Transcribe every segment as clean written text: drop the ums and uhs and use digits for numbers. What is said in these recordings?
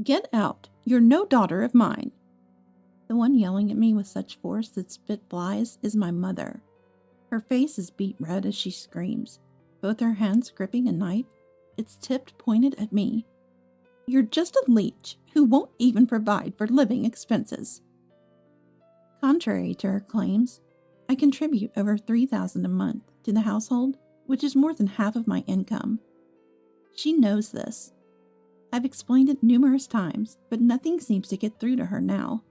Get out! You're no daughter of mine! The one yelling at me with such force that spit flies is my mother. Her face is beet red as she screams, both her hands gripping a knife, its tip pointed at me. You're just a leech who won't even provide for living expenses. Contrary to her claims, I contribute over $3,000 a month to the household, which is more than half of my income. She knows this. I've explained it numerous times, but nothing seems to get through to her now.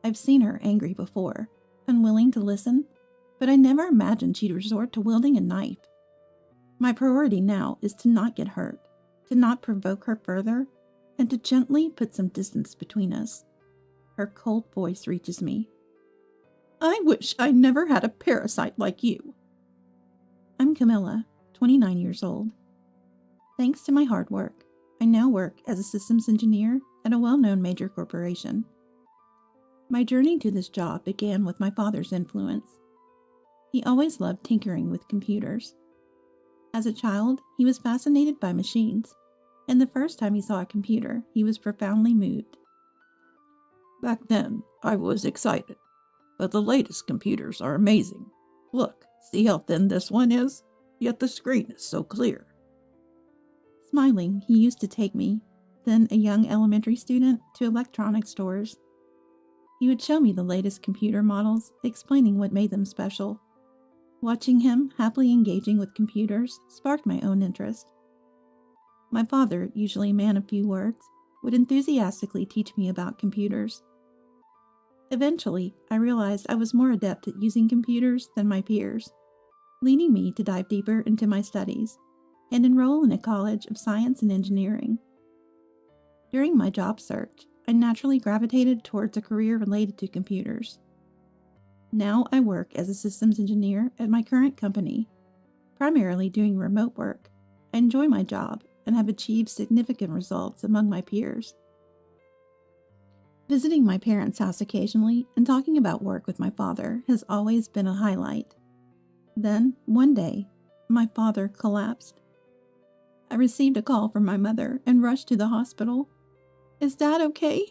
I've seen her angry before, unwilling to listen, but I never imagined she'd resort to wielding a knife. My priority now is to not get hurt, to not provoke her further, and to gently put some distance between us. Her cold voice reaches me. I wish I never had a parasite like you. I'm Camilla, 29 years old. Thanks to my hard work, I now work as a systems engineer at a well-known major corporation. My journey to this job began with my father's influence. He always loved tinkering with computers. As a child, he was fascinated by machines, and the first time he saw a computer, he was profoundly moved. Back then, I was excited, but the latest computers are amazing. Look, see how thin this one is? Yet the screen is so clear. Smiling, he used to take me, then a young elementary student, to electronics stores. He would show me the latest computer models, explaining what made them special. Watching him happily engaging with computers sparked my own interest. My father, usually a man of few words, would enthusiastically teach me about computers. Eventually, I realized I was more adept at using computers than my peers, leading me to dive deeper into my studies and enroll in a college of science and engineering. During my job search, I naturally gravitated towards a career related to computers. Now I work as a systems engineer at my current company, primarily doing remote work. I enjoy my job and have achieved significant results among my peers. Visiting my parents' house occasionally and talking about work with my father has always been a highlight. Then, one day, my father collapsed. I received a call from my mother and rushed to the hospital. Is Dad okay?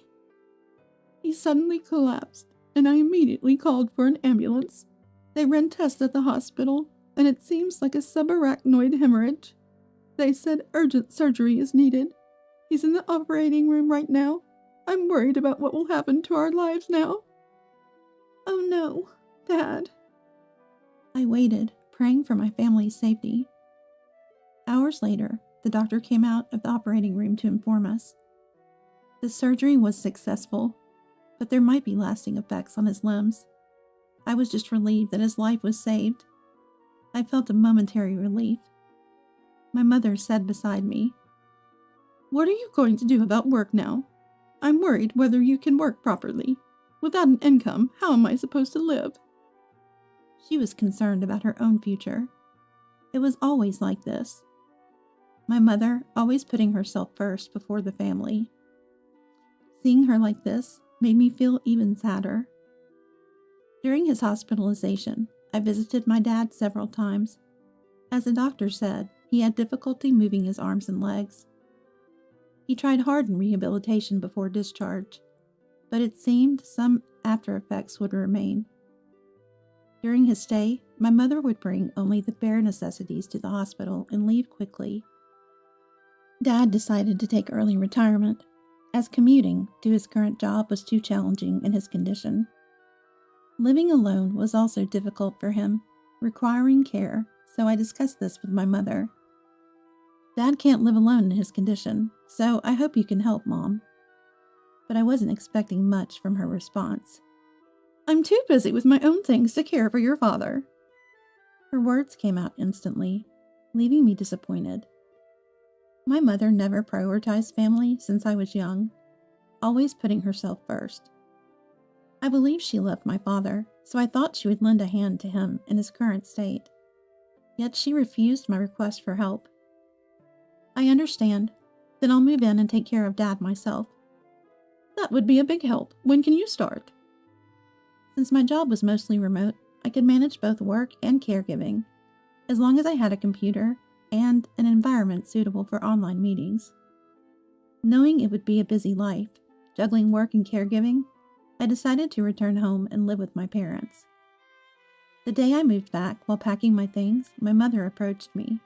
He suddenly collapsed, and I immediately called for an ambulance. They ran tests at the hospital, and it seems like a subarachnoid hemorrhage. They said urgent surgery is needed. He's in the operating room right now. I'm worried about what will happen to our lives now. Oh no, Dad. I waited, praying for my family's safety. Hours later, the doctor came out of the operating room to inform us. The surgery was successful, but there might be lasting effects on his limbs. I was just relieved that his life was saved. I felt a momentary relief. My mother said beside me, What are you going to do about work now? I'm worried whether you can work properly. Without an income, how am I supposed to live? She was concerned about her own future. It was always like this. My mother always putting herself first before the family. Seeing her like this made me feel even sadder. During his hospitalization, I visited my dad several times. As the doctor said, he had difficulty moving his arms and legs. He tried hard in rehabilitation before discharge, but it seemed some after effects would remain. During his stay, my mother would bring only the bare necessities to the hospital and leave quickly. Dad decided to take early retirement, as commuting to his current job was too challenging in his condition. Living alone was also difficult for him, requiring care, so I discussed this with my mother. Dad can't live alone in his condition, so I hope you can help, Mom. But I wasn't expecting much from her response. I'm too busy with my own things to care for your father. Her words came out instantly, leaving me disappointed. My mother never prioritized family since I was young, always putting herself first. I believe she loved my father, so I thought she would lend a hand to him in his current state. Yet she refused my request for help. I understand. Then I'll move in and take care of Dad myself. That would be a big help. When can you start? Since my job was mostly remote, I could manage both work and caregiving, as long as I had a computer and an environment suitable for online meetings. Knowing it would be a busy life, juggling work and caregiving, I decided to return home and live with my parents. The day I moved back, while packing my things, my mother approached me.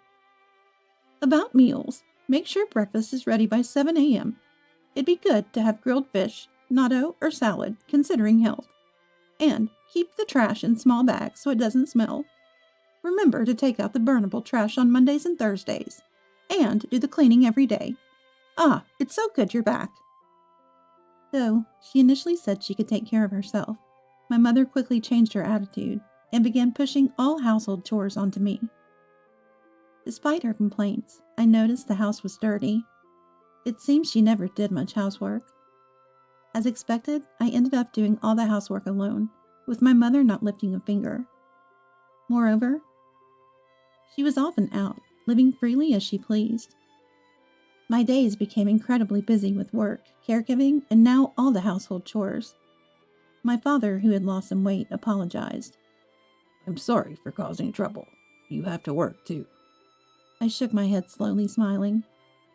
"About meals, make sure breakfast is ready by 7 a.m. It'd be good to have grilled fish, natto, or salad, considering health. And keep the trash in small bags so it doesn't smell. Remember to take out the burnable trash on Mondays and Thursdays. And do the cleaning every day. Ah, it's so good you're back." Though she initially said she could take care of herself, my mother quickly changed her attitude and began pushing all household chores onto me. Despite her complaints, I noticed the house was dirty. It seems she never did much housework. As expected, I ended up doing all the housework alone, with my mother not lifting a finger. Moreover, she was often out, living freely as she pleased. My days became incredibly busy with work, caregiving, and now all the household chores. My father, who had lost some weight, apologized. "I'm sorry for causing trouble. You have to work, too." I shook my head slowly, smiling.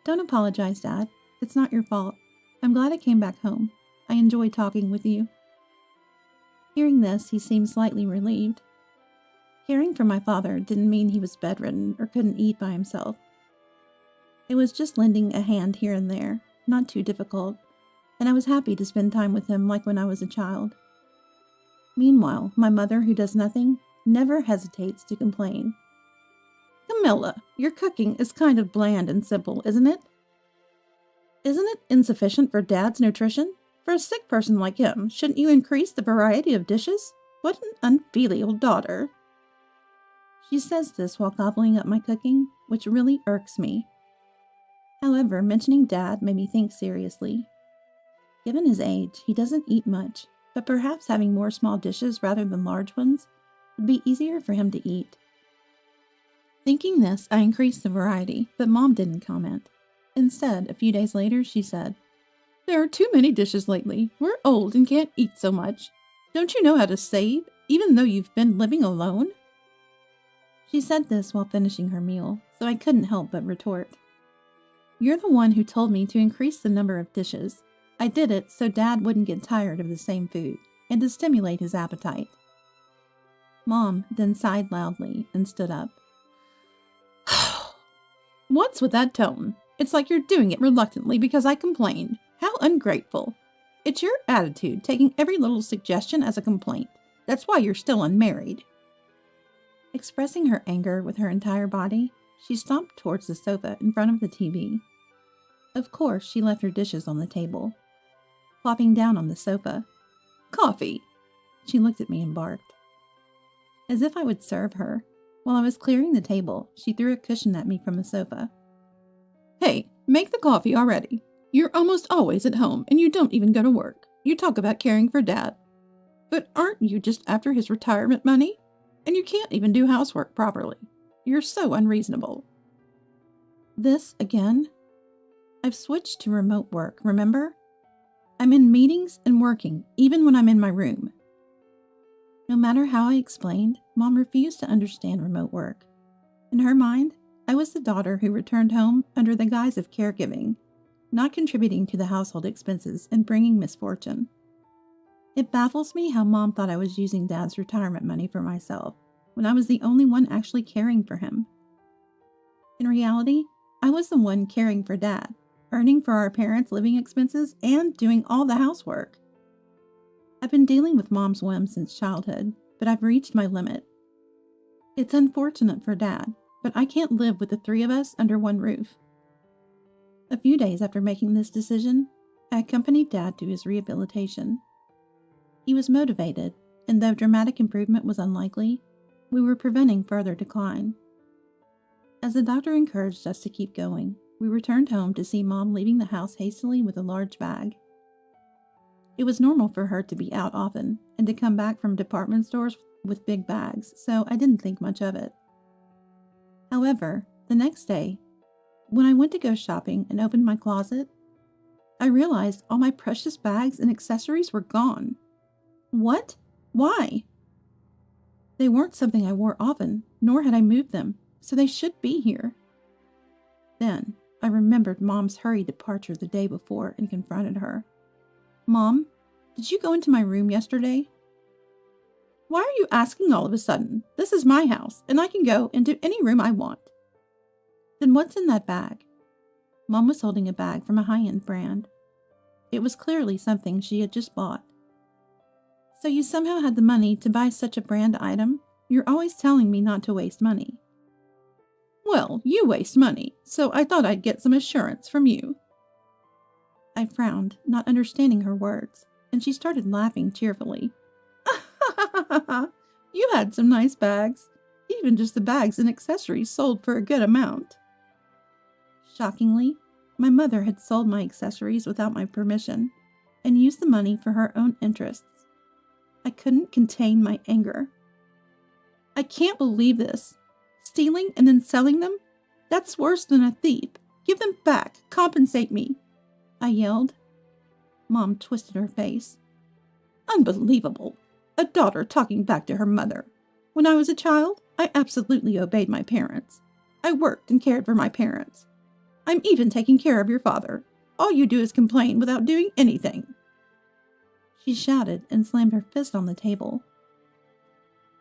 "Don't apologize, Dad. It's not your fault. I'm glad I came back home. I enjoy talking with you." Hearing this, he seemed slightly relieved. Caring for my father didn't mean he was bedridden or couldn't eat by himself. It was just lending a hand here and there, not too difficult, and I was happy to spend time with him like when I was a child. Meanwhile, my mother, who does nothing, never hesitates to complain. "Camilla, your cooking is kind of bland and simple, isn't it? Isn't it insufficient for Dad's nutrition? For a sick person like him, shouldn't you increase the variety of dishes? What an unfilial daughter." She says this while gobbling up my cooking, which really irks me. However, mentioning Dad made me think seriously. Given his age, he doesn't eat much, but perhaps having more small dishes rather than large ones would be easier for him to eat. Thinking this, I increased the variety, but Mom didn't comment. Instead, a few days later, she said, "There are too many dishes lately. We're old and can't eat so much. Don't you know how to save, even though you've been living alone?" She said this while finishing her meal, so I couldn't help but retort. "You're the one who told me to increase the number of dishes. I did it so Dad wouldn't get tired of the same food, and to stimulate his appetite." Mom then sighed loudly and stood up. "What's with that tone? It's like you're doing it reluctantly because I complained. How ungrateful. It's your attitude, taking every little suggestion as a complaint. That's why you're still unmarried." Expressing her anger with her entire body, she stomped towards the sofa in front of the TV. Of course, she left her dishes on the table. Plopping down on the sofa. "Coffee!" She looked at me and barked. As if I would serve her, while I was clearing the table, she threw a cushion at me from the sofa. "Hey, make the coffee already. You're almost always at home, and you don't even go to work. You talk about caring for Dad. But aren't you just after his retirement money? And you can't even do housework properly. You're so unreasonable." This again? I've switched to remote work, remember? I'm in meetings and working, even when I'm in my room. No matter how I explained, Mom refused to understand remote work. In her mind, I was the daughter who returned home under the guise of caregiving, not contributing to the household expenses and bringing misfortune. It baffles me how Mom thought I was using Dad's retirement money for myself, when I was the only one actually caring for him. In reality, I was the one caring for Dad, earning for our parents' living expenses, and doing all the housework. I've been dealing with Mom's whims since childhood, but I've reached my limit. It's unfortunate for Dad, but I can't live with the three of us under one roof. A few days after making this decision, I accompanied Dad to his rehabilitation. He was motivated, and though dramatic improvement was unlikely, we were preventing further decline. As the doctor encouraged us to keep going, we returned home to see Mom leaving the house hastily with a large bag. It was normal for her to be out often and to come back from department stores with big bags, so I didn't think much of it. However, the next day, when I went to go shopping and opened my closet, I realized all my precious bags and accessories were gone. What? Why? They weren't something I wore often, nor had I moved them, so they should be here. Then, I remembered Mom's hurried departure the day before and confronted her. Mom, did you go into my room yesterday? Why are you asking all of a sudden? This is my house, and I can go into any room I want. Then what's in that bag? Mom was holding a bag from a high-end brand. It was clearly something she had just bought. So you somehow had the money to buy such a brand item? You're always telling me not to waste money. Well, you waste money, so I thought I'd get some assurance from you. I frowned, not understanding her words, and she started laughing cheerfully. You had some nice bags. Even just the bags and accessories sold for a good amount. Shockingly, my mother had sold my accessories without my permission and used the money for her own interests. I couldn't contain my anger. I can't believe this. Stealing and then selling them? That's worse than a thief. Give them back. Compensate me, I yelled. Mom twisted her face. Unbelievable. A daughter talking back to her mother. When I was a child, I absolutely obeyed my parents. I worked and cared for my parents. I'm even taking care of your father. All you do is complain without doing anything. She shouted and slammed her fist on the table.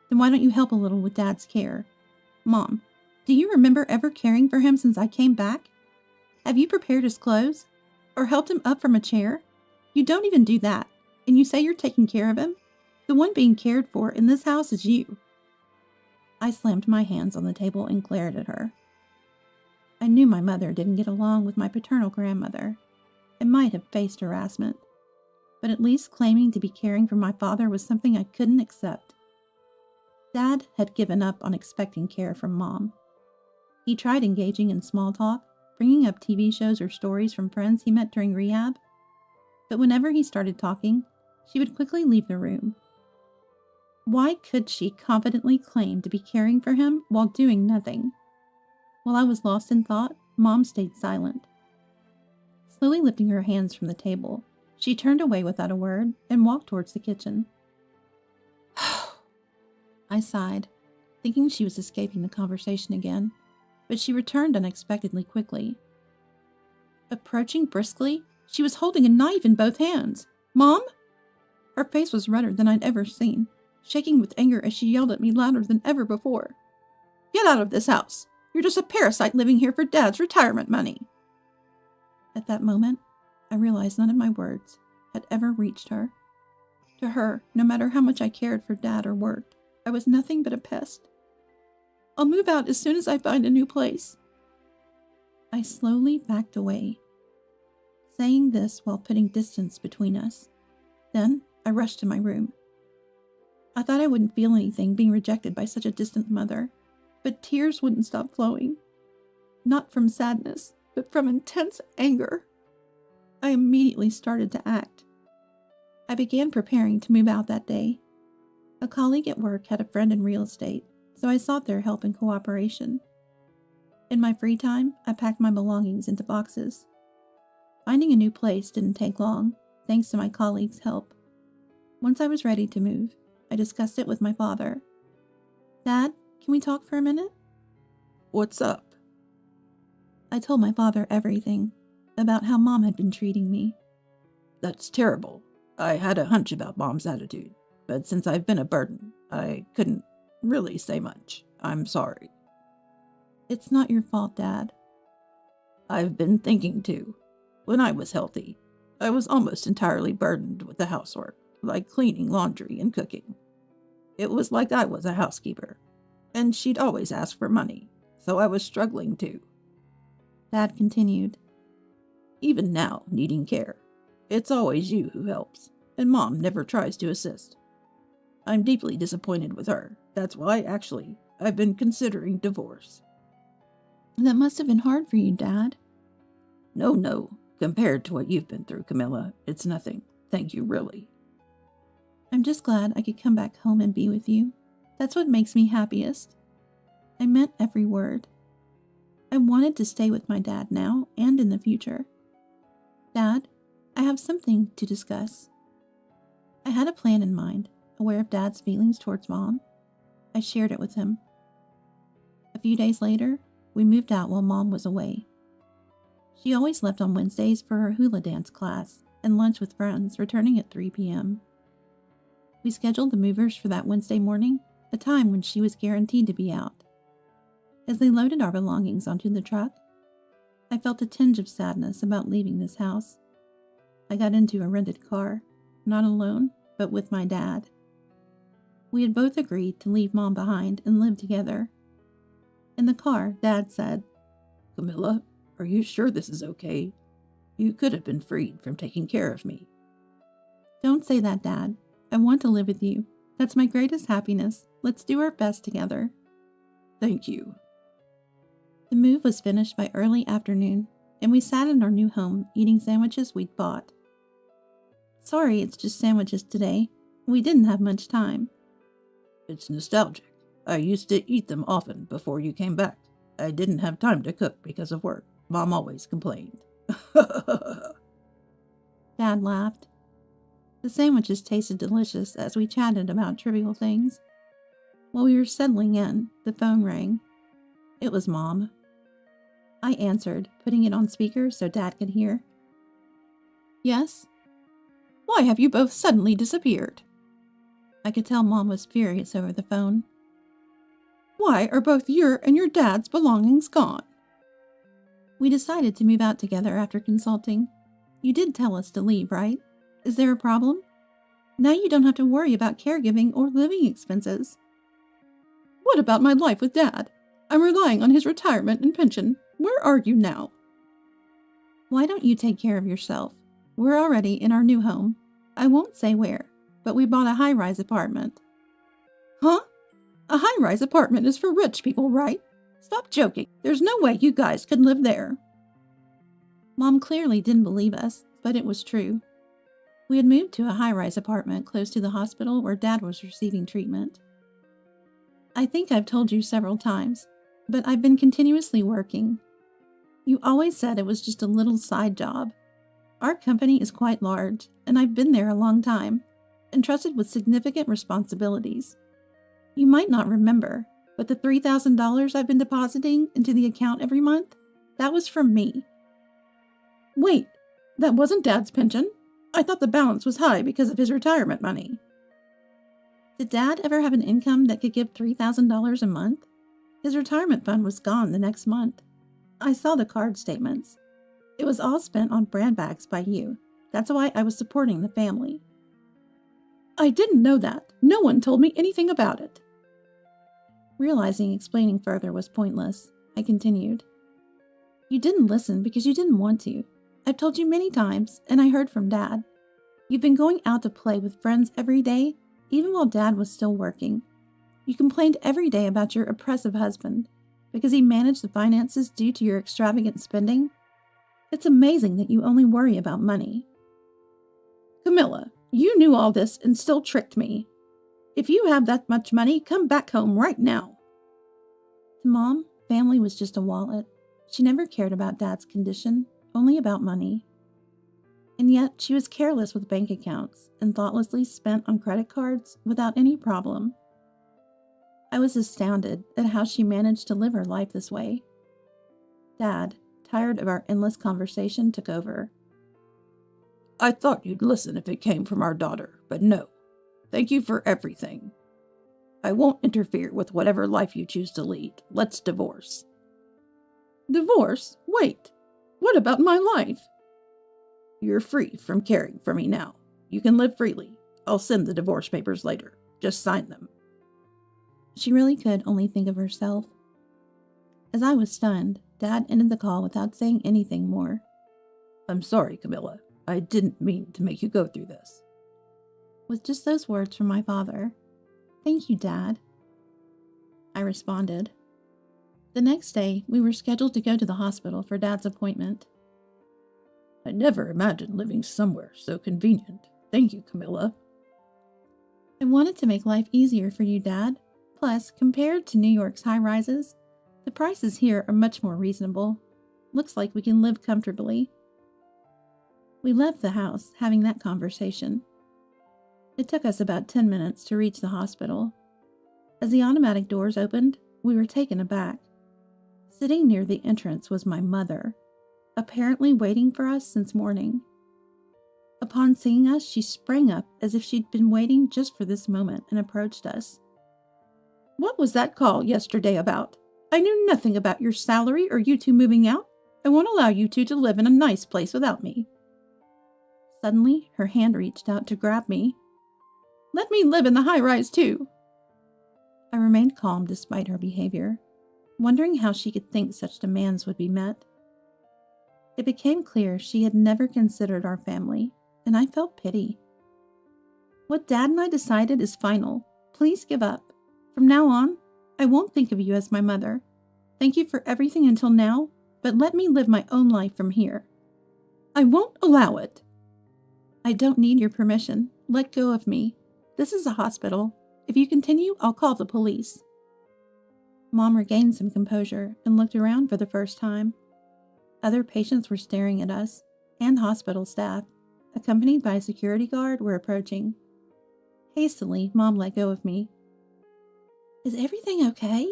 Then why don't you help a little with Dad's care? Mom, do you remember ever caring for him since I came back? Have you prepared his clothes? Or helped him up from a chair? You don't even do that, and you say you're taking care of him? The one being cared for in this house is you. I slammed my hands on the table and glared at her. I knew my mother didn't get along with my paternal grandmother and might have faced harassment, but at least claiming to be caring for my father was something I couldn't accept. Dad had given up on expecting care from Mom. He tried engaging in small talk, bringing up TV shows or stories from friends he met during rehab, but whenever he started talking, she would quickly leave the room. Why could she confidently claim to be caring for him while doing nothing? While I was lost in thought, Mom stayed silent. Slowly lifting her hands from the table, she turned away without a word and walked towards the kitchen. I sighed, thinking she was escaping the conversation again, but she returned unexpectedly quickly. Approaching briskly, she was holding a knife in both hands. Mom? Her face was redder than I'd ever seen, shaking with anger as she yelled at me louder than ever before. Get out of this house! You're just a parasite living here for Dad's retirement money. At that moment, I realized none of my words had ever reached her. To her, no matter how much I cared for Dad or worked, I was nothing but a pest. I'll move out as soon as I find a new place. I slowly backed away, saying this while putting distance between us. Then I rushed to my room. I thought I wouldn't feel anything being rejected by such a distant mother, but tears wouldn't stop flowing. Not from sadness, but from intense anger. I immediately started to act. I began preparing to move out that day. A colleague at work had a friend in real estate, so I sought their help and cooperation. In my free time, I packed my belongings into boxes. Finding a new place didn't take long, thanks to my colleague's help. Once I was ready to move, I discussed it with my father. Dad, can we talk for a minute? What's up? I told my father everything, about how Mom had been treating me. That's terrible. I had a hunch about Mom's attitude, but since I've been a burden, I couldn't really say much. I'm sorry. It's not your fault, Dad. I've been thinking too. When I was healthy, I was almost entirely burdened with the housework, like cleaning, laundry, and cooking. It was like I was a housekeeper, and she'd always ask for money, so I was struggling too. Dad continued. Even now, needing care, it's always you who helps, and Mom never tries to assist. I'm deeply disappointed with her. That's why, actually, I've been considering divorce. That must have been hard for you, Dad. No. Compared to what you've been through, Camilla, it's nothing. Thank you, really. I'm just glad I could come back home and be with you. That's what makes me happiest. I meant every word. I wanted to stay with my dad now and in the future. Dad, I have something to discuss. I had a plan in mind, aware of Dad's feelings towards Mom. I shared it with him. A few days later, we moved out while Mom was away. She always left on Wednesdays for her hula dance class and lunch with friends, returning at 3 p.m. We scheduled the movers for that Wednesday morning, a time when she was guaranteed to be out. As they loaded our belongings onto the truck, I felt a tinge of sadness about leaving this house. I got into a rented car, not alone, but with my dad. We had both agreed to leave Mom behind and live together. In the car, Dad said, Camilla, are you sure this is okay? You could have been freed from taking care of me. "Don't say that, Dad. I want to live with you. That's my greatest happiness. Let's do our best together." Thank you. The move was finished by early afternoon, and we sat in our new home eating sandwiches we'd bought. "Sorry, it's just sandwiches today. We didn't have much time." It's nostalgic. I used to eat them often before you came back. I didn't have time to cook because of work. Mom always complained. Dad laughed. The sandwiches tasted delicious as we chatted about trivial things. While we were settling in, the phone rang. It was Mom. I answered, putting it on speaker so Dad could hear. "Yes?" "Why have you both suddenly disappeared?" I could tell Mom was furious over the phone. "Why are both your and your dad's belongings gone?" "We decided to move out together after consulting. You did tell us to leave, right? Is there a problem? Now you don't have to worry about caregiving or living expenses." "What about my life with Dad? I'm relying on his retirement and pension. Where are you now?" "Why don't you take care of yourself? We're already in our new home. I won't say where, but we bought a high-rise apartment." "Huh? A high-rise apartment is for rich people, right? Stop joking. There's no way you guys could live there." Mom clearly didn't believe us, but it was true. We had moved to a high-rise apartment close to the hospital where Dad was receiving treatment. "I think I've told you several times, but I've been continuously working. You always said it was just a little side job. Our company is quite large, and I've been there a long time, entrusted with significant responsibilities. You might not remember, but the $3,000 I've been depositing into the account every month, that was from me." "Wait, that wasn't Dad's pension? I thought the balance was high because of his retirement money." "Did Dad ever have an income that could give $3,000 a month? His retirement fund was gone the next month. I saw the card statements. It was all spent on brand bags by you. That's why I was supporting the family." "I didn't know that. No one told me anything about it." Realizing explaining further was pointless, I continued. "You didn't listen because you didn't want to. I've told you many times, and I heard from Dad. You've been going out to play with friends every day, even while Dad was still working. You complained every day about your oppressive husband because he managed the finances due to your extravagant spending. It's amazing that you only worry about money." "Camilla, you knew all this and still tricked me. If you have that much money, come back home right now." To Mom, family was just a wallet. She never cared about Dad's condition, only about money. And yet she was careless with bank accounts and thoughtlessly spent on credit cards without any problem. I was astounded at how she managed to live her life this way. Dad, tired of our endless conversation, took over. I thought you'd listen if it came from our daughter, but no. Thank you for everything. I won't interfere with whatever life you choose to lead. Let's divorce." "Divorce? Wait. What about my life?" You're free from caring for me now. You can live freely. I'll send the divorce papers later. Just sign them." She really could only think of herself. As I was stunned, Dad ended the call without saying anything more. "I'm sorry, Camilla. I didn't mean to make you go through this." With just those words from my father. "Thank you, Dad," I responded. The next day, we were scheduled to go to the hospital for Dad's appointment. "I never imagined living somewhere so convenient. Thank you, Camilla." "I wanted to make life easier for you, Dad. Plus, compared to New York's high-rises, the prices here are much more reasonable. Looks like we can live comfortably." We left the house, having that conversation. It took us about 10 minutes to reach the hospital. As the automatic doors opened, we were taken aback. Sitting near the entrance was my mother, apparently waiting for us since morning. Upon seeing us, she sprang up as if she'd been waiting just for this moment and approached us. What was that call yesterday about? I knew nothing about your salary or you two moving out. I won't allow you two to live in a nice place without me. Suddenly, her hand reached out to grab me. Let me live in the high-rise too. I remained calm despite her behavior, wondering how she could think such demands would be met. It became clear she had never considered our family, and I felt pity. What Dad and I decided is final. Please give up. From now on, I won't think of you as my mother. Thank you for everything until now, but let me live my own life from here. I won't allow it. I don't need your permission. Let go of me. This is a hospital. If you continue, I'll call the police. Mom regained some composure and looked around for the first time. Other patients were staring at us, and hospital staff, accompanied by a security guard, were approaching. Hastily, Mom let go of me. Is everything okay?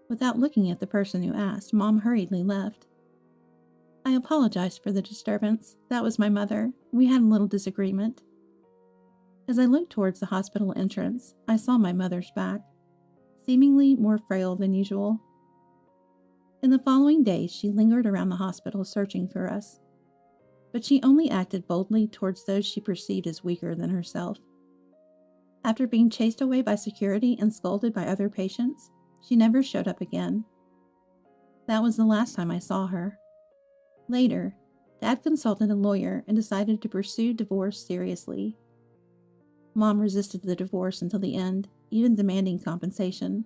Without looking at the person who asked, Mom hurriedly left. I apologized for the disturbance. That was my mother. We had a little disagreement. As I looked towards the hospital entrance, I saw my mother's back, seemingly more frail than usual. In the following days, she lingered around the hospital searching for us, but she only acted boldly towards those she perceived as weaker than herself. After being chased away by security and scolded by other patients, she never showed up again. That was the last time I saw her. Later, Dad consulted a lawyer and decided to pursue divorce seriously. Mom resisted the divorce until the end, even demanding compensation.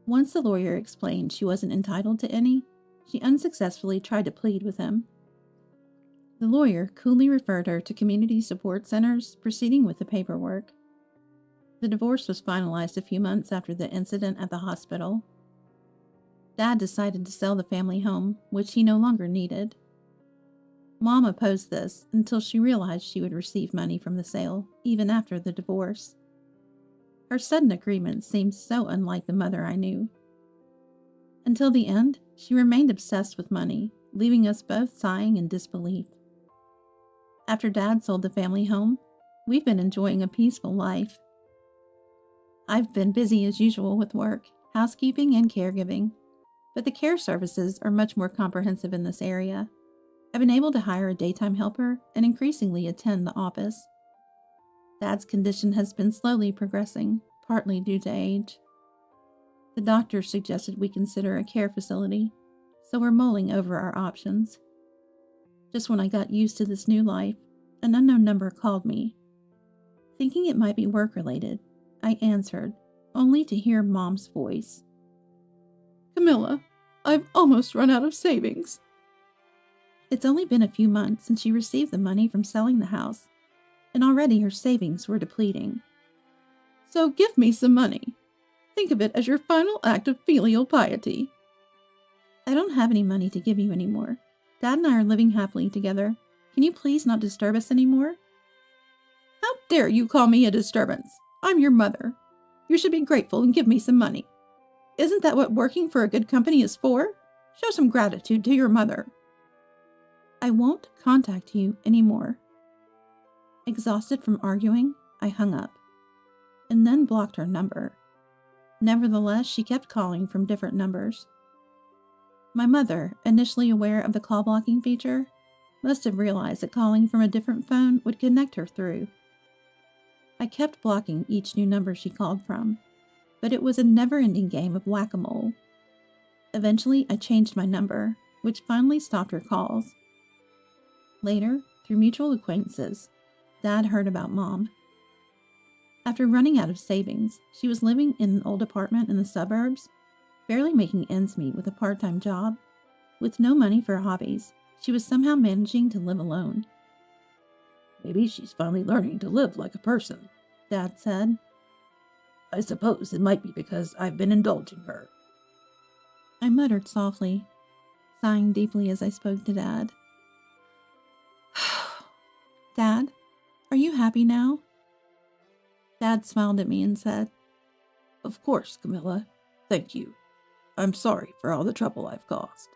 Once the lawyer explained she wasn't entitled to any, she unsuccessfully tried to plead with him. The lawyer coolly referred her to community support centers, proceeding with the paperwork. The divorce was finalized a few months after the incident at the hospital. Dad decided to sell the family home, which he no longer needed. Mom opposed this until she realized she would receive money from the sale, even after the divorce. Her sudden agreement seemed so unlike the mother I knew. Until the end, she remained obsessed with money, leaving us both sighing in disbelief. After Dad sold the family home, we've been enjoying a peaceful life. I've been busy as usual with work, housekeeping, and caregiving, but the care services are much more comprehensive in this area. I've been able to hire a daytime helper and increasingly attend the office. Dad's condition has been slowly progressing, partly due to age. The doctor suggested we consider a care facility, so we're mulling over our options. Just when I got used to this new life, an unknown number called me. Thinking it might be work-related, I answered, only to hear Mom's voice. Camilla, I've almost run out of savings. It's only been a few months since she received the money from selling the house, and already her savings were depleting. So give me some money. Think of it as your final act of filial piety. I don't have any money to give you anymore. Dad and I are living happily together. Can you please not disturb us anymore? How dare you call me a disturbance? I'm your mother. You should be grateful and give me some money. Isn't that what working for a good company is for? Show some gratitude to your mother. I won't contact you anymore. Exhausted from arguing, I hung up, and then blocked her number. Nevertheless, she kept calling from different numbers. My mother, initially aware of the call blocking feature, must have realized that calling from a different phone would connect her through. I kept blocking each new number she called from, but it was a never-ending game of whack-a-mole. Eventually, I changed my number, which finally stopped her calls. Later, through mutual acquaintances, Dad heard about Mom. After running out of savings, she was living in an old apartment in the suburbs, barely making ends meet with a part-time job. With no money for hobbies, she was somehow managing to live alone. Maybe she's finally learning to live like a person, Dad said. I suppose it might be because I've been indulging her. I muttered softly, sighing deeply as I spoke to Dad. Dad, are you happy now? Dad smiled at me and said, Of course, Camilla. Thank you. I'm sorry for all the trouble I've caused.